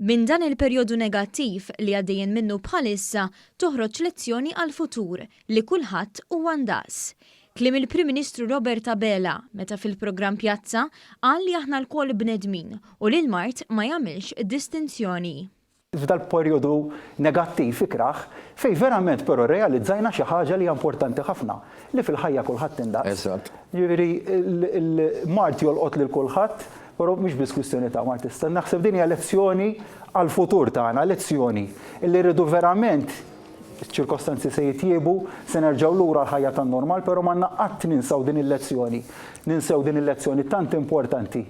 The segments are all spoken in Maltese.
Minn dan il-perjodu negattiv li għaddejjin minnu bħalissa toħroġ lezzjoni għal-futur li kulħadd huwa ndaqs. Kliem il-Prim Ministru Robert Abela meta fil-programm Pjazza qal li aħna lkoll bnedmin u li l-mart ma jagħmilx distinzjoni. F'dal perjodu negattiv ikraħ fej verament però realizzajna xi ħaġa li hija importanti ħafna li fil-ħajja kulħadd indaqs. Eżatt. Jiġifieri il-mart jolqot lil kulħadd, però mhux biss kwistjoni ta' mart issa. Naħseb din hija lezzjoni għall-futur tagħna, lezzjoni illi rridu verament ċirkostanzi se jitjiebu, se nerġgħu lura l-ħajja tan-normal, però ma qatt ninsew din il-lezzjoni. Ninsew din il-lezzjoni tant importanti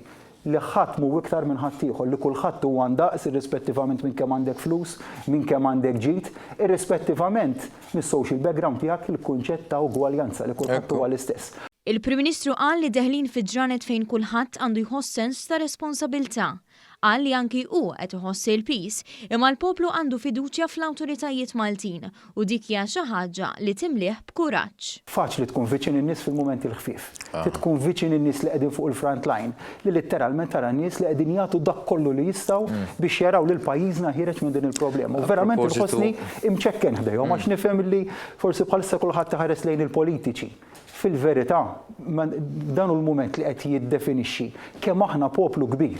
li ħadd mhu iktar minn ħadd ieħor, li kulħadd huwa ndaqs irrispettivament minn kemm għandek flus, minn kemm għandek ġid, irrispettivament mis-social background tiegħek il-kunċett ta' ugwaljanza li kulħadd huwa l-istess. Il-Prim Ministru qal li deħlin fi ġranet fejn kulħadd għandu jħoss sens ta' responsabilità. Qal li anki hu qed iħoss il-peace, imma l-poplu għandu fiduċja fl-awtoritajiet Maltin u dik hija xi ħaġa li timlih b'kuraġġ. Faċli tkun viċin in-nies fil-mumenti l-ħfief. Tkun viċin in-nies li qegħdin fuq il-front line, li litteralment tara nies li qegħdin jagħtu dak kollu li jistgħu biex jaraw lil pajjiżna ħireġ minn din il-problema. U verament ilħossni imċekken ħdejhom għax nifhem li forsi bħalissa kulħadd taħares lejn il-politiċi. Fil-verità, dan hu l-mument li qed jiddefinixxi kemm aħna poplu kbir.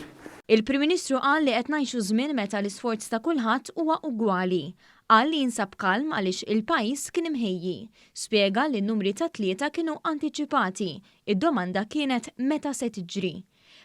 Il-Prim Ministru qal li qed ngħixu żmien meta l-isforz ta' kulħadd huwa ugwali. Qal li jinsab kalm għaliex il-pajjiż kien imħejji. Spjega li n-numri ta' tlieta kienu antiċipati. Id-domanda kienet meta se tiġri.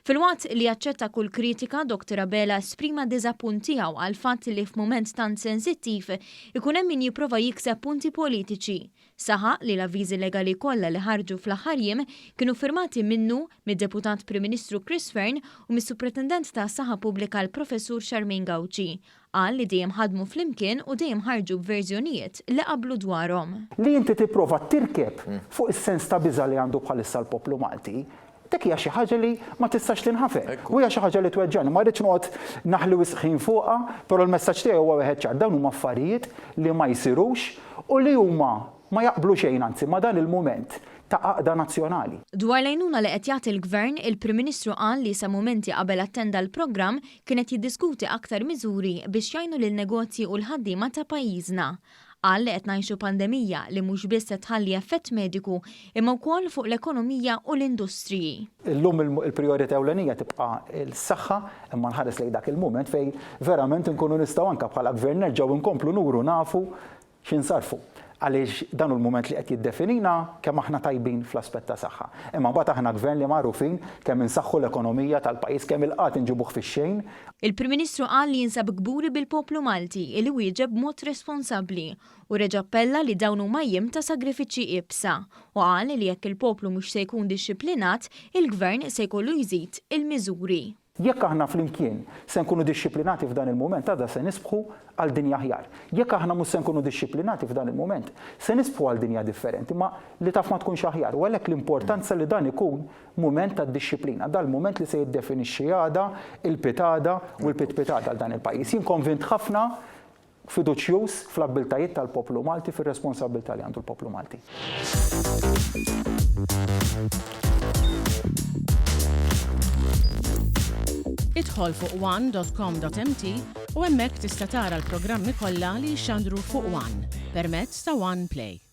Fil-waqt li jaċċetta kull kritika, Dr. Abela esprima diżappunt tiegħu għal fatt li f'mument tant sensittiv ikun hemm min jipprova jikseb punti politiċi. Saħaq li l-avviżi legali kollha li ħarġu fl-aħħar jiem kienu firmati minnu mid-Deputat Prim Ministru Chris Fearn u mis-Supretendent ta' Saħħa Pubblika l-Professur Charmaine Gauci. Qal li dejjem ħadmu flimkien u dejjem ħarġu b'verżjonijiet li qablu dwarhom. Li inti tipprova tirkeb fuq is-sens ta' biża' li għandu bħalissa l-poplu Malti, dik hija xi ħaġa li ma tistax tinħafek. U hija xi ħaġa li tweġġani, ma rridx noqgħod naħlu wisħin fuqha, però l-messaġġ tiegħi huwa wieħed ċar, dawn huma affarijiet li ma jsirux u li huma ma jaqblu xejn anzi ma dan il-mument ta' għaqda nazzjonali. Dwar l-għajnuna li qed jagħti l-Gvern, il-Prim Ministru qal li sa mumenti qabel attenda l-programm kienet jiddiskuti aktar miżuri biex jgħinu lin-negozji u l-ħaddiema ta' pajjiżna. Qal li qed ngħixu pandemija li mhux biss se tħalli effett mediku imma wkoll fuq l-ekonomija u l-industriji. Illum il-prijorità ewlenija tibqa' l-saħħa imma nħares lejn dak il-mument fejn verament inkunu nistgħu anke bħala Gvern nerġgħu nkomplu nuru nafu x'insarfu. Għaliex dan hu l-mument li qed jiddefinina kemm aħna tajbin fl-aspett ta' saħħa. Imma mbagħad aħna Gvern li magħrufin kemm insaħħu l-ekonomija tal-pajjiż kemm il-qatt inġibuh fix-xejn. Il-Prim Ministru qal li jinsab kburi bil-poplu Malti li wieġeb b'mod responsabbli u reġa' appella li dawn huma jiem ta' sagrifiċċji ibsa u qal li jekk il-poplu mhux se jkun dixxiplinat, il-Gvern se jkollu jżid il-miżuri. Jekk aħna flimkien se nkunu dixxiplinati f'dan il-mument għadha se nisbħu għal dinja aħjar. Jekk aħna mhux se nkunu dixxiplinati f'dan il-mument, se nisbħu għal dinja differenti, ma li taf ma tkunx aħjar. U għalhekk l-importanza li dan ikun mument ta' dixxiplina, dan il-mument li se jiddefinixxi għada il-pitada u l-pitpitada għal dan il-pajjiż. Jien konvint ħafna fiduċjuż fl-abbiltajiet tal-poplu Malti fir-responsabilità li għandu l-poplu Malti. Idħol fuq one.com.mt u hemmhekk tista' tara l-programmi kollha li jxandru fuq One permezz ta' One Play.